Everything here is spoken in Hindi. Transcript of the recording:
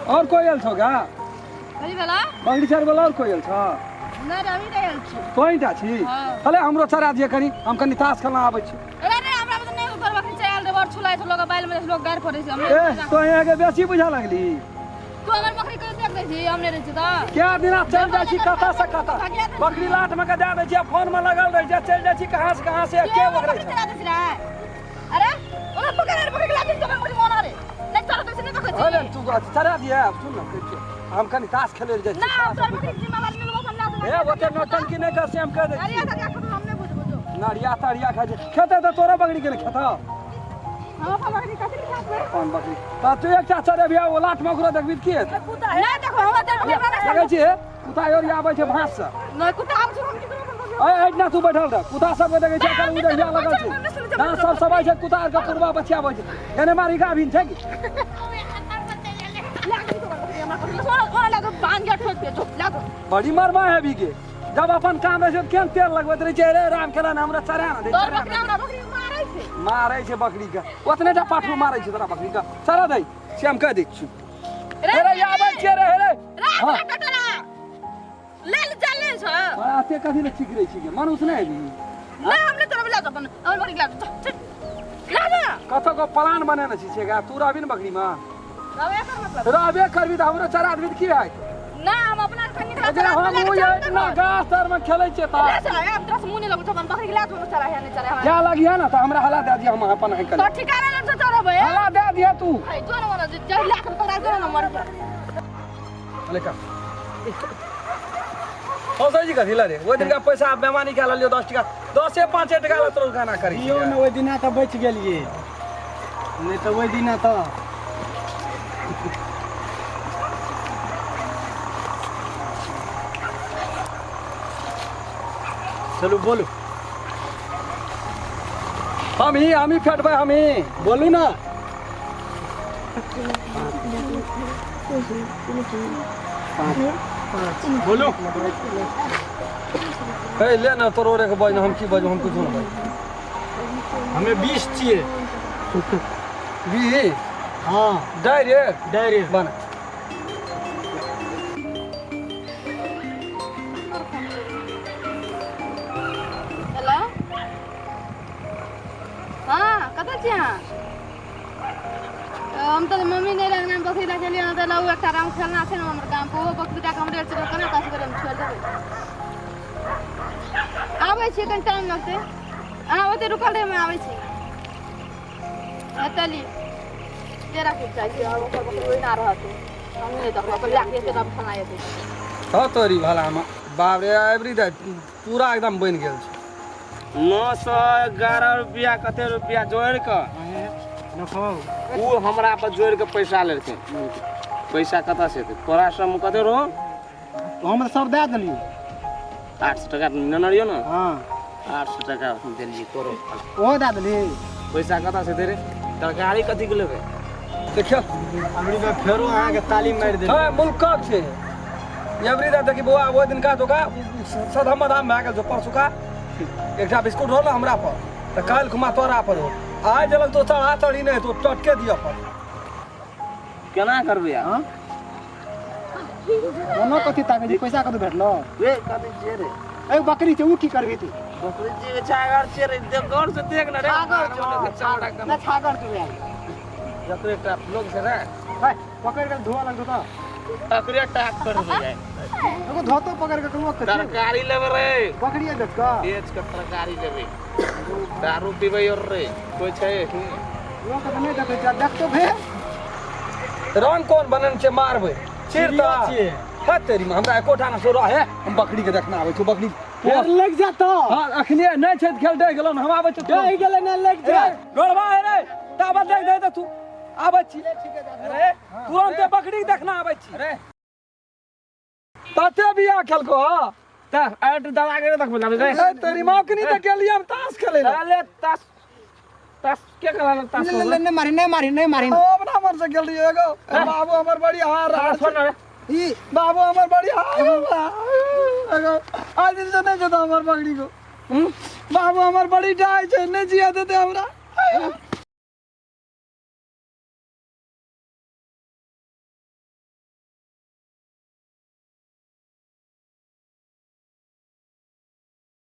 और कोई एल छौ गा कही बेला बगड़ी चार वाला और कोई एल छौ ना रवि रे एल छी कोइटा छी हले हमरो चरा दिए कनी हम कनी तास खेलना आबै छी अरे रे हमरा त नै ऊपर बखरी चाल रे बड़ छुलाइ छ लोग बाइल में लोग गार पड़े छै ए तो यहाँ के बेसी बुझा लगली तू हमर बकरी के देख दे छी हमने रे छी त क्या दिन चल जा छी कथा से कथा बकरी लाट में के दे दे छी फोन में लगल रह जा चल जा छी कहां से के बकरी चला दे छी अरे ओला पकड़ के लाठी तो बकरी मोना रे नहीं चलो तो नहीं देखो अरे तू चरा दिए सुन ना कह हम कनी तास खेले रह जा ना तोर बकरी जिम्मेवारी ले लो समझा दे ए ओते नौटंकी नहीं कर से हम कह दे अरे का क्या हमने बुझो नारिया तारिया खा जे खेते तो तोरा बकरी के खाता हम अपन बकरी कथि खात है कौन बकरी ता तू एक चाचा रे बिया ओ लाट में ओकरा देखबी की है कुत्ता है ना देखो हम देख लगे छी कुत्ता और आबै छै भांस से नहीं कुत्ता हम छी हम कितना ए एतना तू बैठल रह कुत्ता सब के देखे छै कर उड़े जा लगल छै ना सब आइ छै कुत्ता के पुरवा बचिया आबै छै एने मारी गाभिन छै की बड़ी मरवा है भी के जब अपन काम है केन तेल लगबैत रहे छै रे राम खेला हमरा चरा ना दे मारै छै बकरी के ओतने टा पाठू मारै छै तोरा बकरी के चरा दे से हम कह दै छी रे आबै छै रे रे हां ले चल ले छ आते कथि ले ठीक रहै छी के मनुष्य नै भी ना हमने तोरा बिला अपन हमर बकरी ला ना कतो को प्लान बनेने छी छेगा तू रहबी न बकरी में रहबे कर मतलब रहबे करबी त हमरो चरा आदमी की है ना हम अपना खन्नी खा चरा हम ओ इतना गाछ तर में खेलै छै त अब दस मुने लगो अपन बकरी के ला तो चरा है नहीं चरा है क्या लगिया ना त हमरा हला दे दिया हम अपन है कर तो ठिकाना लग तो चरा बे हला दे दिया तू जो ना मर जे लाख पकड़ा दो ना मर लेका हो सही कथि ला रे ओ दिन का पैसा आप बेमानी के लियो 10 टका 10 से 5 टका ला तोर गाना करी यो न ओइ दिना त बच गेलिए नहीं तो ओइ दिना त चलो बोलो हम ही फेटबै हम ही बोलू ना बोलो ए ले ना तोरो रे के बज हम की बज हम कुछ नहीं हमें 20 चाहिए भी हाँ डायरेक्ट बना हेलो हां कतऽ छी अहाँ हम तो मम्मी नहीं लगना बकरी ला चलिए ना तो लाऊ एक राम खेलना छै ना हमर काम को बकरी का कमरे से केना काज करे हम छोड़ देबै आबै छी कनि टाइम लगते हां ओते रुकल रहे मैं आबै छी चली जरा के चाहिए और ऊपर बकरी ना रहत हम नहीं देखो अपन लाके से दब खाना येते हो तोरी भला हम बाप रे एवरी द पूरा एकदम बन गेल छै 911 रुपया कते रुपया जोड़ के देखो उ हमरा पर जोड़ के पैसा लेलकै पैसा कता से तोरा सम कते रहो हम सब दे देलिए 800 टका न नरियो ना हां 800 टका देलिए तोरो ओ दे देलिए पैसा कता से दे रे तरकारी कथि के लेबै देखियो हमरी में फेरो अहाँ के ताली मार देलिए हां मुल्क छै एवरी द देखि बुआ ओ दिन का दोका सदम दाम भए गेल जो परसुका एकटा बिस्कुट हो ना हमरा पर त काल खुमा तोरा पर हो आज जलक तो चढ़ा चढ़ी नहीं तो टटके दिया पर केना करबै हां कोनो कथि ताके जी पैसा कत भेटलो रे कथि जे रे ए बकरी छै उ की करबी तू बकरी जे छागर छे रे देख गौर से देख ना रे छागर ना छागर तू यार जकरे एकटा लोग से रे भाई पकड़ के धोआ लगतो त तकरे टाक कर हो जाए एगो धोतो पकड़ के कोनो तरकारी लेबै रे बकरिया देख का बेच के तरकारी लेबै दारू पीबै और रे कोई छै लोग त नहीं देखे जा देख तो भे रंग कौन बनन छै मारबै चिरता है तेरी में हमरा एकोठा ना सो रहे हम बकरी के देखना आबै छु बकरी फेर लग जातो हां अखनी नहीं छै खेल दे गेलो हम आबै छु दे गेले ना लग जा गोड़वा है रे ताबा देख दे तू आबै छी अरे तुरंत बकरी देखना आबै छी अरे ताते बिया खेल को त ऐट दवा के तक बोलाबे रे ए तेरी मां के नहीं त गेलिए हम ताश खेले ला अरे तास तास के कहला तास नहीं मारी अपना मन से खेल रही एगो बाबू हमर बड़ी हार सुन रे ई बाबू हमर बड़ी हार एगो आज दिन से नहीं जता हमर बकरी को बाबू हमर बड़ी डाय छै नहीं जिया देते हमरा